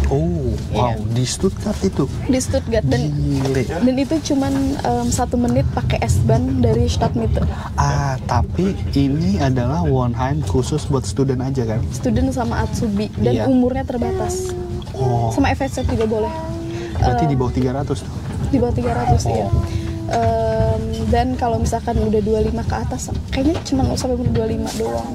Oh, wow, di Stuttgart itu? Di Stuttgart, dan itu cuman 1 menit pakai S-Bahn dari Stadtmitte. Tapi ini adalah Wohnheim khusus buat student aja kan? Student sama Atsubi, dan umurnya terbatas. Sama FSC juga boleh. Berarti di bawah 300 tuh? Di bawah 300, iya. Dan kalau misalkan udah 25 ke atas, kayaknya cuma sampai umur 25 doang.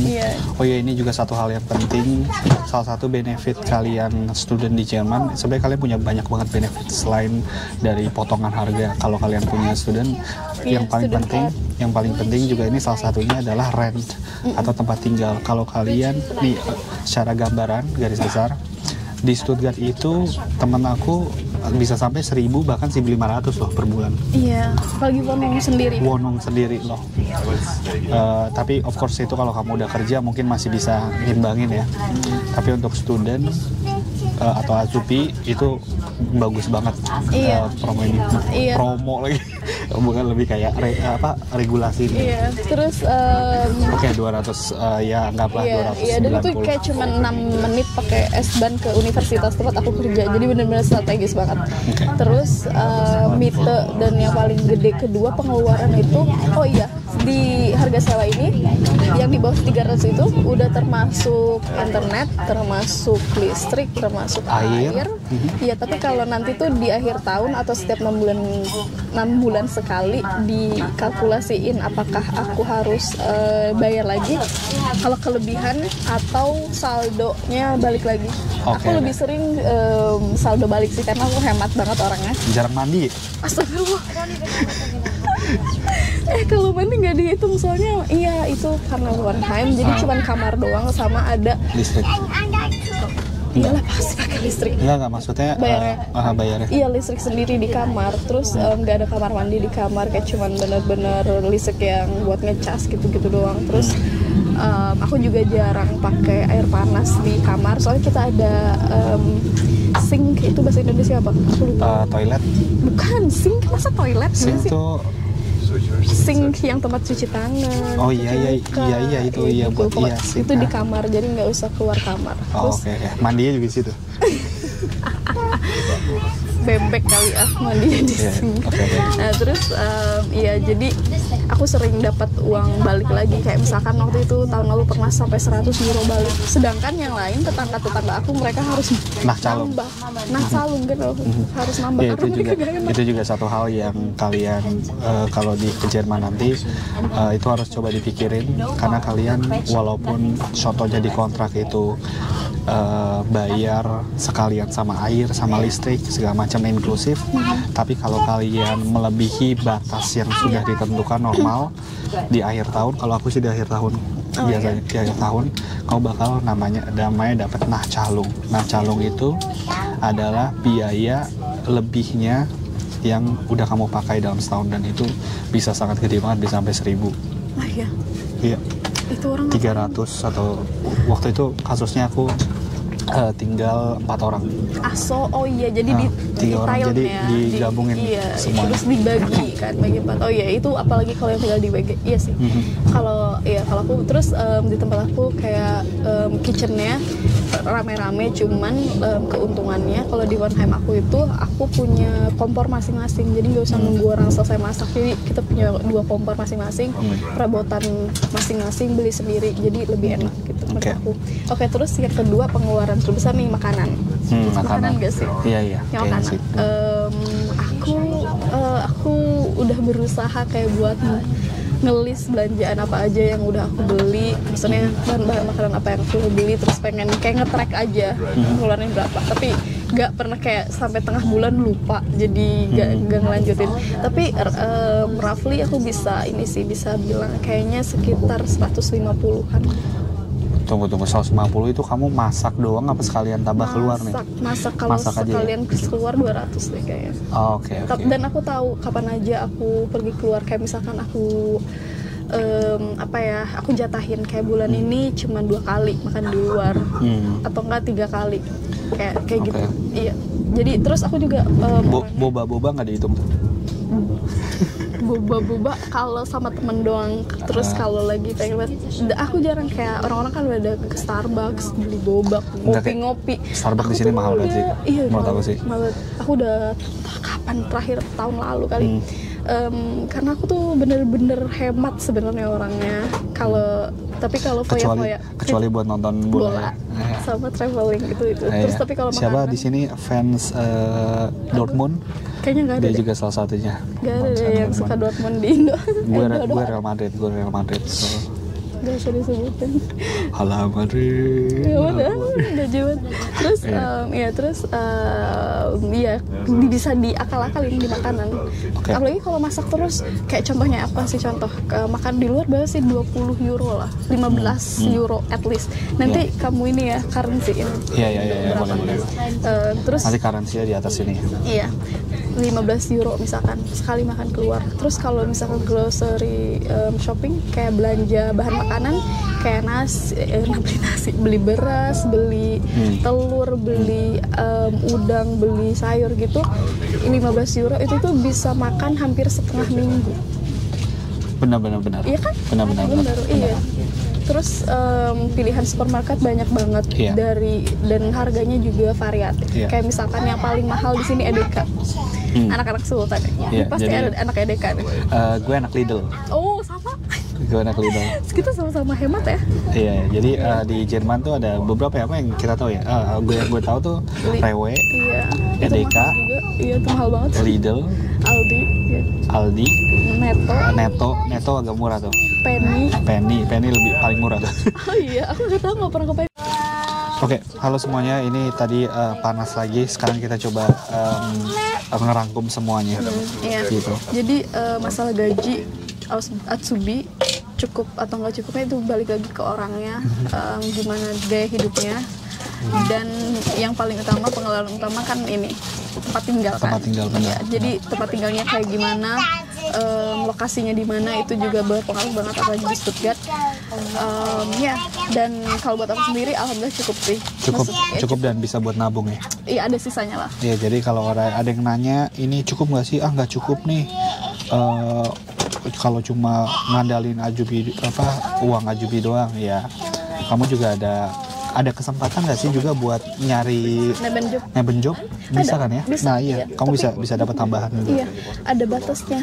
Iya. Oh ya, ini juga satu hal yang penting. Salah satu benefit kalian student di Jerman, sebenarnya kalian punya banyak banget benefit selain dari potongan harga. Kalau kalian punya student, yang paling penting juga ini salah satunya adalah rent atau tempat tinggal. Kalau kalian nih secara gambaran garis besar di Stuttgart itu temen aku bisa sampai 1.000 bahkan 1.500 loh per bulan. Iya, apalagi Wohnung sendiri loh. Tapi of course itu kalau kamu udah kerja mungkin masih bisa ngimbangin ya. Tapi untuk student atau Atsubi itu bagus banget promo ini. Promo lagi. Bukan lebih kayak regulasi ini. Iya, terus 200 ya anggaplah 290. Iya, dan itu kayak cuma 6 menit pakai S-Bahn ke universitas tempat aku kerja. Jadi benar-benar strategis banget. Terus Miete dan yang paling gede kedua pengeluaran itu, di harga sewa ini yang di bawah 300 itu udah termasuk internet, termasuk listrik, termasuk air. Iya, tapi kalau nanti tuh di akhir tahun atau setiap 6 bulan sekali dikalkulasiin apakah aku harus bayar lagi kalau kelebihan atau saldonya balik lagi. Aku lebih sering saldo balik sih karena aku hemat banget orangnya. Jarang mandi. Astagfirullah. Kalau mandi nggak dihitung soalnya itu karena Wohnheim jadi cuma kamar doang sama ada listrik. Iyalah pasti pakai listrik. Enggak maksudnya bayarnya. Iya, listrik sendiri di kamar. Terus nggak ada kamar mandi di kamar, kayak cuman bener-bener listrik yang buat ngecas gitu-gitu doang. Terus aku juga jarang pakai air panas di kamar. Soalnya kita ada sink, itu bahasa Indonesia apa? Aku lupa. Toilet? Bukan, sink, masa toilet? Sink tuh sink yang tempat cuci tangan. Oh iya itu iya buat itu di kamar, jadi nggak usah keluar kamar. Oke. Mandinya juga di situ. Bebek kali mandinya di sini. Nah terus jadi aku sering dapat uang balik lagi, kayak misalkan waktu itu tahun lalu pernah sampai 100 euro balik. Sedangkan yang lain tetangga aku mereka harus nambah. Gitu harus nambah. Itu juga satu hal yang kalian kalau di Jerman nanti itu harus coba dipikirin, karena kalian walaupun contohnya di kontrak itu bayar sekalian sama air sama listrik segala macam inklusif, tapi kalau kalian melebihi batas yang sudah ditentukan normal di akhir tahun, kalau aku sih di akhir tahun biasanya di akhir tahun kau bakal namanya dapat Nachzahlung. Nachzahlung itu adalah biaya lebihnya yang udah kamu pakai dalam setahun, dan itu bisa sangat gede banget, bisa sampai 1.000. Iya. Itu orang 300 atau waktu itu kasusnya aku tinggal 4 orang. Jadi di 3 orang jadi digabungin semuanya. Terus dibagi kan, bagi 4. Itu apalagi kalau yang tinggal dibagi. Iya sih. Kalau aku terus di tempat aku kayak kitchennya rame-rame, cuman keuntungannya kalau di Wohnheim aku itu aku punya kompor masing-masing, jadi nggak usah nunggu orang selesai masak. Jadi kita punya 2 kompor masing-masing, perabotan masing-masing, beli sendiri, jadi lebih enak gitu menurut aku. Terus yang kedua pengeluaran terbesar nih makanan. Makanan gak sih? Iya. Yang makanan. Aku aku udah berusaha kayak buat ngelis belanjaan apa aja yang udah aku beli, maksudnya bahan-bahan makanan apa yang aku beli, terus pengen kayak nge-track aja ngeluarin berapa, tapi nggak pernah kayak sampai tengah bulan lupa, jadi nggak ngelanjutin. Tapi roughly aku bisa bilang kayaknya sekitar 150-an. Tunggu 150 itu kamu masak doang apa sekalian tambah keluar nih? Masak kalau sekalian keluar 200 deh kayaknya. Oke. Dan aku tahu kapan aja aku pergi keluar, kayak misalkan aku aku jatahin kayak bulan ini cuma 2 kali makan di luar atau enggak 3 kali kayak gitu. Iya. Jadi terus aku juga boba nggak dihitung tuh? boba kalau sama temen doang. Terus kalau lagi pengen banget, aku jarang kayak orang-orang kan udah ke Starbucks beli boba, ngopi. Starbucks di sini mahal kan sih? Iya, menurut aku sih. Aku udah kapan terakhir tahun lalu kali. Karena aku tuh bener-bener hemat sebenarnya orangnya. Tapi kalau kecuali buat nonton bola. Sama traveling itu. Terus tapi kalau siapa di sini fans Dortmund? Kayaknya nggak ada. Dia juga salah satunya. Nggak ada yang suka Dortmund di Indo. Gue Real Madrid. So. Gak usah disebutin. Hala Madrid. Ya udah jiwa. Terus bisa diakal-akalin di makanan. Apalagi kalau masak terus, kayak contohnya apa sih contoh makan di luar berapa sih, 20 euro lah, 15 euro at least. Nanti kamu ini ya currency-in. Iya, boleh. Terus nanti currency-nya di atas sini. Iya. 15 euro misalkan sekali makan keluar. Terus kalau misalkan grocery shopping kayak belanja bahan makanan kayak beli beras, beli telur, beli udang, beli sayur gitu, 15 euro itu tuh bisa makan hampir setengah minggu. Benar. Iya kan? Benar. Iya. Terus pilihan supermarket banyak banget dan harganya juga variatif. Kayak misalkan yang paling mahal di sini Edeka. Anak-anak Sultan. Pasti ada anak Edeka nih. Gue anak Lidl. Oh, sama. Gue anak Lidl. Kita sama-sama hemat ya. Iya, jadi di Jerman tuh ada beberapa yang kita tahu ya. Gue tahu tuh Rewe, Edeka, itu mahal banget. Lidl, Aldi, Netto agak murah tuh. Penny lebih paling murah tuh. Oh iya, aku nggak tahu, nggak pernah ke Penny. Oke, halo semuanya. Ini tadi panas lagi. Sekarang kita coba ngerangkum semuanya. Gitu. Jadi masalah gaji Atsubi cukup atau nggak cukupnya itu balik lagi ke orangnya, gimana gaya hidupnya, dan yang paling utama, pengalaman utama kan ini tempat tinggal kan. Ya, jadi tempat tinggalnya kayak gimana, lokasinya di mana itu juga berpengaruh banget, apalagi di Stuttgart. Dan kalau buat aku sendiri alhamdulillah cukup sih. Cukup dan bisa buat nabung ya. Iya, ada sisanya lah. Iya, jadi kalau ada yang nanya ini cukup nggak sih? Nggak cukup nih. Kalau cuma ngandalin uang ajubi doang ya, kamu juga ada kesempatan nggak sih juga buat nyari neben job bisa kan ya? Bisa, iya. Kamu bisa dapat tambahan gitu. Iya, ada batasnya.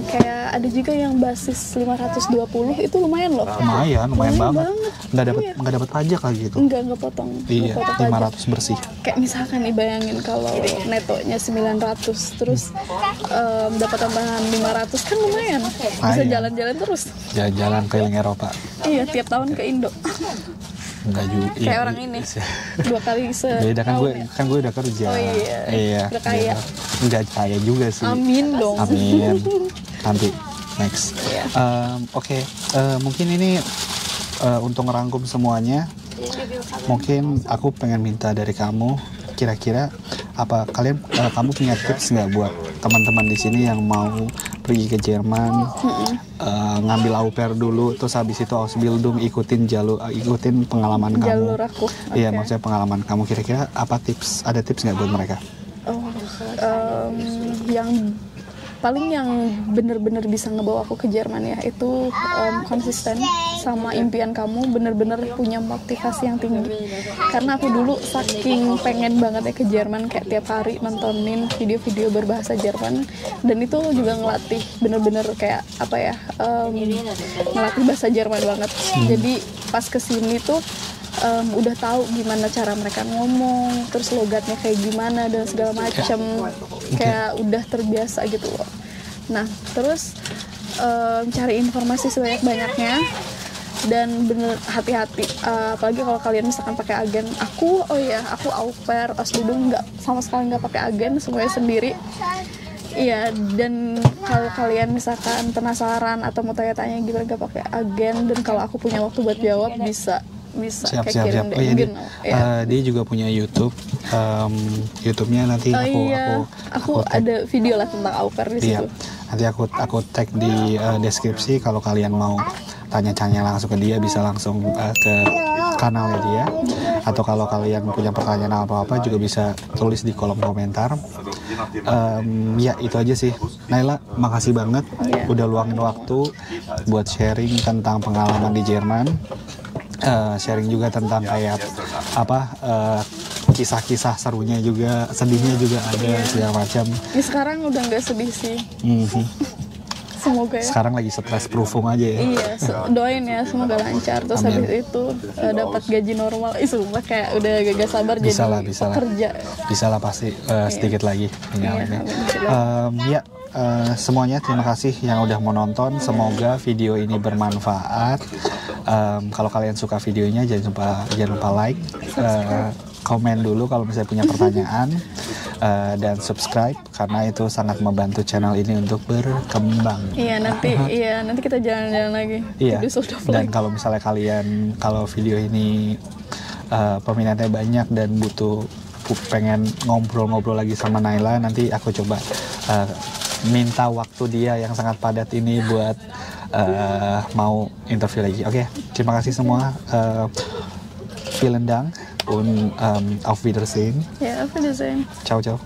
Kayak ada juga yang basis 520 itu lumayan loh. Lumayan banget. Nggak dapat pajak lagi gitu. Nggak potong. Iya, 500 bersih. Kayak misalkan nih, bayangin kalau netonya 900 terus dapat tambahan 500 kan lumayan. Bisa jalan-jalan terus. Jalan keliling Eropa. Iya, tiap tahun ke Indo. Enggak juga. Kayak orang ini 2 kali beda kan gue udah kerja. Oh iya. Udah kaya. Enggak kaya juga sih. Amin dong. Amin. Nanti next. Oke. Mungkin ini untuk ngerangkum semuanya. Mungkin aku pengen minta dari kamu, kira-kira kamu punya tips nggak buat teman-teman di sini yang mau pergi ke Jerman, ngambil au pair dulu, terus habis itu Ausbildung, ikutin pengalaman kamu. Jalur aku. Iya, maksudnya pengalaman kamu. Kira-kira ada tips nggak buat mereka? Yang paling yang bener-bener bisa ngebawa aku ke Jerman ya itu konsisten sama impian kamu, bener-bener punya motivasi yang tinggi. Karena aku dulu saking pengen banget ya ke Jerman, kayak tiap hari nontonin video-video berbahasa Jerman, dan itu juga ngelatih bener-bener kayak ngelatih bahasa Jerman banget. Jadi pas kesini tuh udah tahu gimana cara mereka ngomong, terus logatnya kayak gimana dan segala macam. Kayak udah terbiasa gitu loh. Nah, terus cari informasi sebanyak-banyaknya dan bener hati-hati, apalagi kalau kalian misalkan pakai agen. Aku au pair Osdudung nggak sama sekali nggak pakai agen, semuanya sendiri. Iya, dan kalau kalian misalkan penasaran atau mau tanya-tanya gimana gak pakai agen, dan kalau aku punya waktu buat jawab bisa siap. Oh iya, dia juga punya YouTube. YouTube-nya nanti aku ada video lah tentang au pair di situ. Nanti aku tag di deskripsi. Kalau kalian mau tanya-tanya langsung ke dia, bisa langsung ke kanalnya dia. Atau kalau kalian punya pertanyaan apa-apa juga bisa tulis di kolom komentar. Ya itu aja sih. Naila, makasih banget udah luangin waktu buat sharing tentang pengalaman di Jerman. Sharing juga tentang kayak kisah-kisah serunya juga, sedihnya juga ada segala macam. Ya, sekarang udah nggak sedih sih. Semoga ya. Sekarang lagi stress proofing aja ya. Iya, doain ya semoga lancar. Terus habis itu dapat gaji normal. Sumpah kayak udah gak sabar bisa jadi pekerja. Bisa lah pasti sedikit lagi tinggalnya. Semuanya terima kasih yang udah mau nonton. Semoga video ini bermanfaat. Kalau kalian suka videonya jangan lupa like, komen dulu kalau misalnya punya pertanyaan, dan subscribe karena itu sangat membantu channel ini untuk berkembang. Nanti kita jalan-jalan lagi. Iya. Dan kalau misalnya kalau video ini peminatnya banyak dan pengen ngobrol-ngobrol lagi sama Naila, nanti aku coba minta waktu dia yang sangat padat ini buat mau interview lagi. Oke, terima kasih semua. Vielen Dank und auf Wiedersehen. Ja, auf Wiedersehen. Ciao. Ciao.